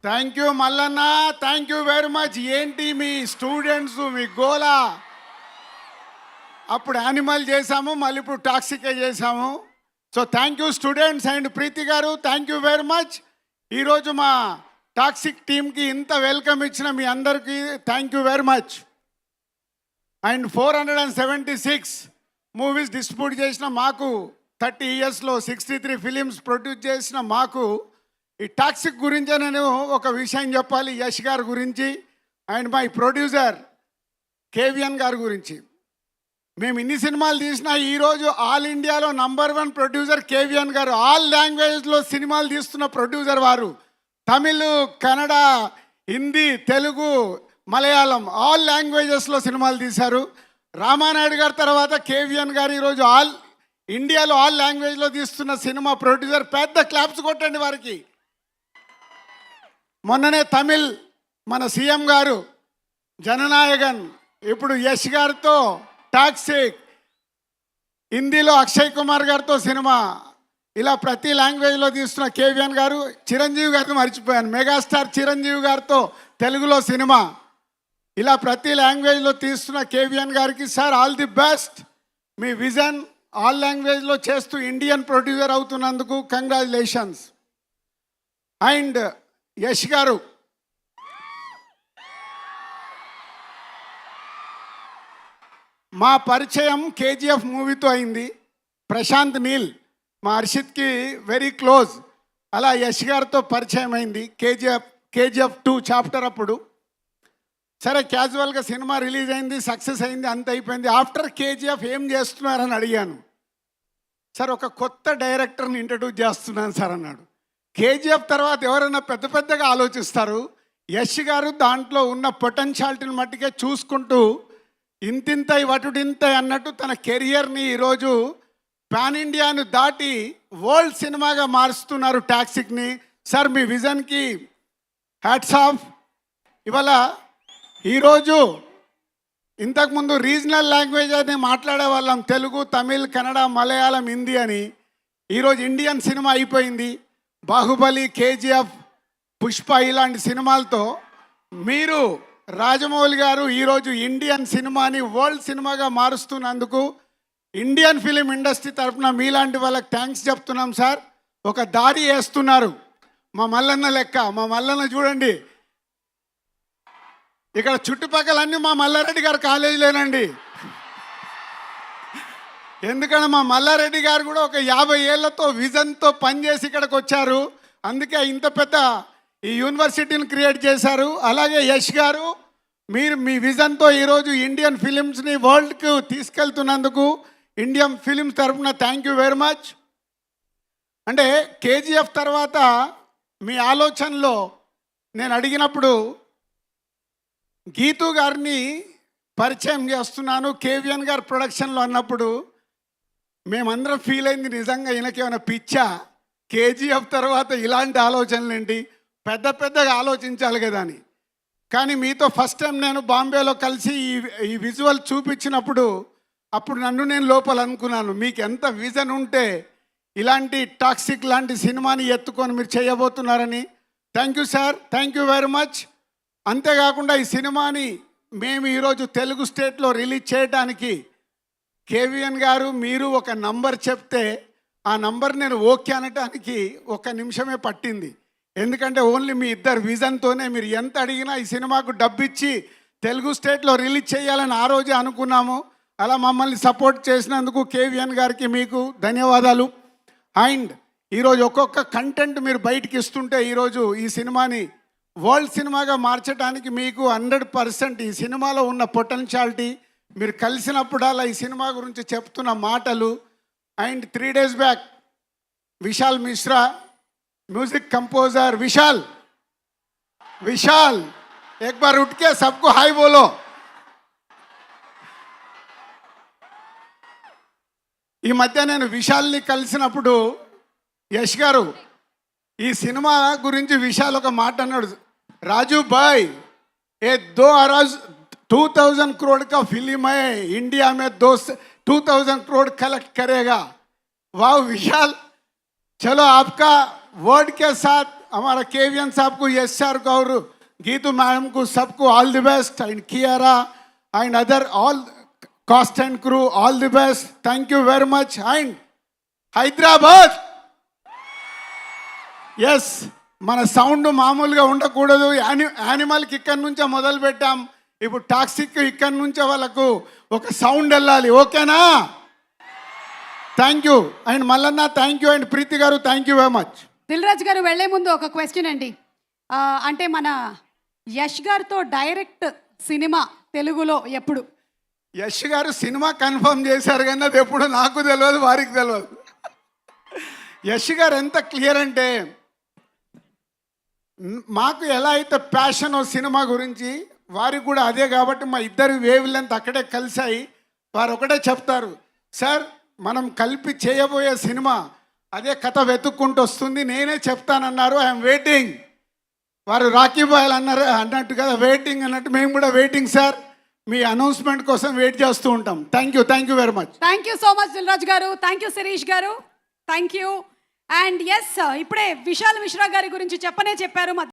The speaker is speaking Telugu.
Thank you Mallanna, thank you very much. ఏంటి మీ స్టూడెంట్స్ మీ గోలా? అప్పుడు యానిమల్ చేసాము, మళ్ళీ ఇప్పుడు టాక్సికే చేసాము. So thank you students and Preethi గారు, థ్యాంక్ యూ వెరీ మచ్. ఈరోజు మా టాక్సిక్ టీమ్కి ఇంత వెల్కమ్ ఇచ్చిన మీ అందరికీ thank you very much. And 476 movies distribute చేసిన మాకు, 30 ఇయర్స్లో 63 ఫిలిమ్స్ ప్రొడ్యూస్ చేసిన మాకు, ఈ టాక్సిక్ గురించి నేను ఒక విషయం చెప్పాలి. యష్ గారి గురించి అండ్ మై ప్రొడ్యూసర్ కేవిఎన్ గారి గురించి. మేము ఇన్ని సినిమాలు తీసినా ఈరోజు ఆల్ ఇండియాలో #1 ప్రొడ్యూసర్ కేవిఎన్ గారు. ఆల్ లాంగ్వేజ్లో సినిమాలు తీస్తున్న ప్రొడ్యూసర్ వారు. తమిళ్, కన్నడ, హిందీ, తెలుగు, మలయాళం ఆల్ లాంగ్వేజెస్లో సినిమాలు తీశారు. రామానాయుడు గారి తర్వాత కేవిఎన్ గారు ఈరోజు ఆల్ ఇండియాలో ఆల్ లాంగ్వేజ్లో తీస్తున్న సినిమా ప్రొడ్యూసర్. పెద్ద క్లాప్స్ కొట్టండి వారికి. మొన్ననే తమిళ్ మన సీఎం గారు జననాయకన్, ఇప్పుడు యష్ గారితో టాక్సిక్, హిందీలో అక్షయ్ కుమార్ గారితో సినిమా, ఇలా ప్రతి లాంగ్వేజ్లో తీస్తున్న కేవిఎన్ గారు. చిరంజీవి గారితో మర్చిపోయాను, మెగాస్టార్ చిరంజీవి గారితో తెలుగులో సినిమా, ఇలా ప్రతి లాంగ్వేజ్లో తీస్తున్న కేవిఎన్ గారికి సార్ ఆల్ ది బెస్ట్. మీ విజన్ ఆల్ లాంగ్వేజ్లో చేస్తూ ఇండియన్ ప్రొడ్యూసర్ అవుతున్నందుకు కంగ్రాచులేషన్స్. అండ్ యష్ గారు, మా పరిచయం కేజీఎఫ్ మూవీతో అయింది. ప్రశాంత్ నీల్ మా హర్షిత్కి వెరీ క్లోజ్. అలా యష్ గారితో పరిచయం అయింది కేజీఎఫ్ 2 చాప్టర్ అప్పుడు. సరే క్యాజువల్గా సినిమా రిలీజ్ అయింది, సక్సెస్ అయింది, అంత అయిపోయింది. ఆఫ్టర్ కేజీఎఫ్ ఏం చేస్తున్నారని అడిగాను. సార్ ఒక కొత్త డైరెక్టర్ని ఇంట్రడ్యూస్ చేస్తున్నాను సార్ అన్నాడు. కేజీఎఫ్ తర్వాత ఎవరైనా పెద్ద పెద్దగా ఆలోచిస్తారు. యష్ గారు దాంట్లో ఉన్న పొటెన్షియాలిటీని మట్టుకే చూసుకుంటూ ఇంతింతై వటుడింతై అన్నట్టు తన కెరియర్ని ఈరోజు పాన్ ఇండియాను దాటి వరల్డ్ సినిమాగా మారుస్తున్నారు టాక్సిక్ని. సార్ మీ విజన్కి హ్యాట్స్ ఆఫ్. ఇవాళ ఈరోజు ఇంతకుముందు రీజనల్ లాంగ్వేజ్ అని మాట్లాడే వాళ్ళం, తెలుగు, తమిళ్, కన్నడ, మలయాళం, హిందీ అని. ఈరోజు ఇండియన్ సినిమా అయిపోయింది. బాహుబలి, కేజీఎఫ్, పుష్ప ఇలాంటి సినిమాలతో మీరు రాజమౌళి గారు ఈరోజు ఇండియన్ సినిమాని వరల్డ్ సినిమాగా మారుస్తున్నందుకు ఇండియన్ ఫిలిం ఇండస్ట్రీ తరఫున మీలాంటి వాళ్ళకి థ్యాంక్స్ చెప్తున్నాం సార్. ఒక దారి వేస్తున్నారు మా మల్లన్న లెక్క. మా మల్లన్న చూడండి, ఇక్కడ చుట్టుపక్కలన్నీ మా మల్లారెడ్డి గారు కాలేజీలేనండి. ఎందుకంటే మా మల్లారెడ్డి గారు కూడా ఒక 50 ఏళ్లతో విజన్తో పనిచేసి ఇక్కడికి వచ్చారు. అందుకే ఇంత పెద్ద ఈ యూనివర్సిటీని క్రియేట్ చేశారు. అలాగే యష్ గారు, మీరు మీ విజన్తో ఈరోజు ఇండియన్ ఫిలిమ్స్ని వరల్డ్కు తీసుకెళ్తున్నందుకు ఇండియన్ ఫిలిమ్స్ తరఫున థ్యాంక్ యూ వెరీ మచ్. అంటే కేజీఎఫ్ తర్వాత మీ ఆలోచనలో నేను అడిగినప్పుడు గీతూ గారిని పరిచయం చేస్తున్నాను కేవిఎన్ గారు ప్రొడక్షన్లో అన్నప్పుడు మేమందరం ఫీల్ అయింది, నిజంగా ఈయనకేమైనా పిచ్చా, కేజీఎఫ్ తర్వాత ఇలాంటి ఆలోచనలు ఏంటి, పెద్ద పెద్దగా ఆలోచించాలి కదా అని. కానీ మీతో ఫస్ట్ టైం నేను బాంబేలో కలిసి ఈ విజువల్ చూపించినప్పుడు అప్పుడు నన్ను నేను లోపల అనుకున్నాను, మీకు ఎంత విజన్ ఉంటే ఇలాంటి టాక్సిక్ లాంటి సినిమాని ఎత్తుకొని మీరు చేయబోతున్నారని. Thank you sir, thank you very much. అంతేకాకుండా ఈ సినిమాని మేము ఈరోజు తెలుగు స్టేట్లో రిలీజ్ చేయడానికి కేవిఎన్ గారు మీరు ఒక నంబర్ చెప్తే ఆ నంబర్ నేను ఓకే అనటానికి 1 నిమిషమే పట్టింది. ఎందుకంటే ఓన్లీ మీ ఇద్దరు విజన్తోనే మీరు ఎంత అడిగినా ఈ సినిమాకు డబ్బిచ్చి తెలుగు స్టేట్లో రిలీజ్ చేయాలని ఆ రోజే అనుకున్నాము. అలా మమ్మల్ని సపోర్ట్ చేసినందుకు కేవిఎన్ గారికి మీకు ధన్యవాదాలు. అండ్ ఈరోజు ఒక్కొక్క కంటెంట్ మీరు బయటికి ఇస్తుంటే ఈరోజు ఈ సినిమాని వరల్డ్ సినిమాగా మార్చడానికి మీకు 100% ఈ సినిమాలో ఉన్న పొటెన్షియాలిటీ, మీరు కలిసినప్పుడల్లా ఈ సినిమా గురించి చెప్తున్న మాటలు. And 3 days back Vishal Mishra, music composer Vishal एक बार उठ के सबको हाय बोलो. ఈ మధ్య నేను విశాల్ని కలిసినప్పుడు యష్ గారు ఈ సినిమా గురించి విశాల్ ఒక మాట అన్నాడు, రాజు భాయ్ ఏ 2000 करोड़ का फिल्म है, इंडिया में 2000 करोड़ कलेक्ट करेगा. वाह विशाल, चलो आपका वर्ड के साथ हमारा केवीएन साहब को, यश सर को और गीतू मैडम को, सबको all the best. And Kiara and other all cast and crew all the best. Thank you very much. And Hyderabad ఎస్, మన సౌండ్ మామూలుగా ఉండకూడదు. యానిమల్కి ఇక్కడి నుంచే మొదలు పెట్టాం, ఇప్పుడు టాక్సిక్ ఇక్కడి నుంచే వాళ్ళకు ఒక సౌండ్ వెళ్ళాలి. ఓకేనా? Thank you. And Mallanna thank you. And Preethi గారు thank you very much. Dil Raju గారు వెళ్లే ముందు ఒక క్వశ్చన్ అండి. అంటే మన యష్ గారితో డైరెక్ట్ సినిమా తెలుగులో ఎప్పుడు? యష్ గారు సినిమా కన్ఫర్మ్ చేశారు కానీ అది ఎప్పుడు నాకు తెలియదు, వారికి తెలియదు. యష్ గారు ఎంత క్లియర్ అంటే, మాకు ఎలా అయితే ప్యాషన్ సినిమా గురించి వారికి కూడా అదే. కాబట్టి మా ఇద్దరు వేవ్ లెంత్ అక్కడే కలిసాయి. వారు ఒకటే చెప్తారు, సార్ మనం కలిపి చేయబోయే సినిమా అదే కథ వెతుక్కుంటూ వస్తుంది, నేనే చెప్తానన్నారు. I'm waiting. వారు రాఖీ బాయ్ అన్నట్టు కదా, వెయిటింగ్ అన్నట్టు మేము కూడా వెయిటింగ్ సార్. మీ అనౌన్స్మెంట్ కోసం వెయిట్ చేస్తూ ఉంటాం. Thank you very much. Thank you so much Dil Raju గారు. థ్యాంక్ యూ శిరీష్ గారు. Thank you. అండ్ ఎస్, ఇప్పుడే విశాల్ మిశ్రా గారి గురించి చెప్పారు.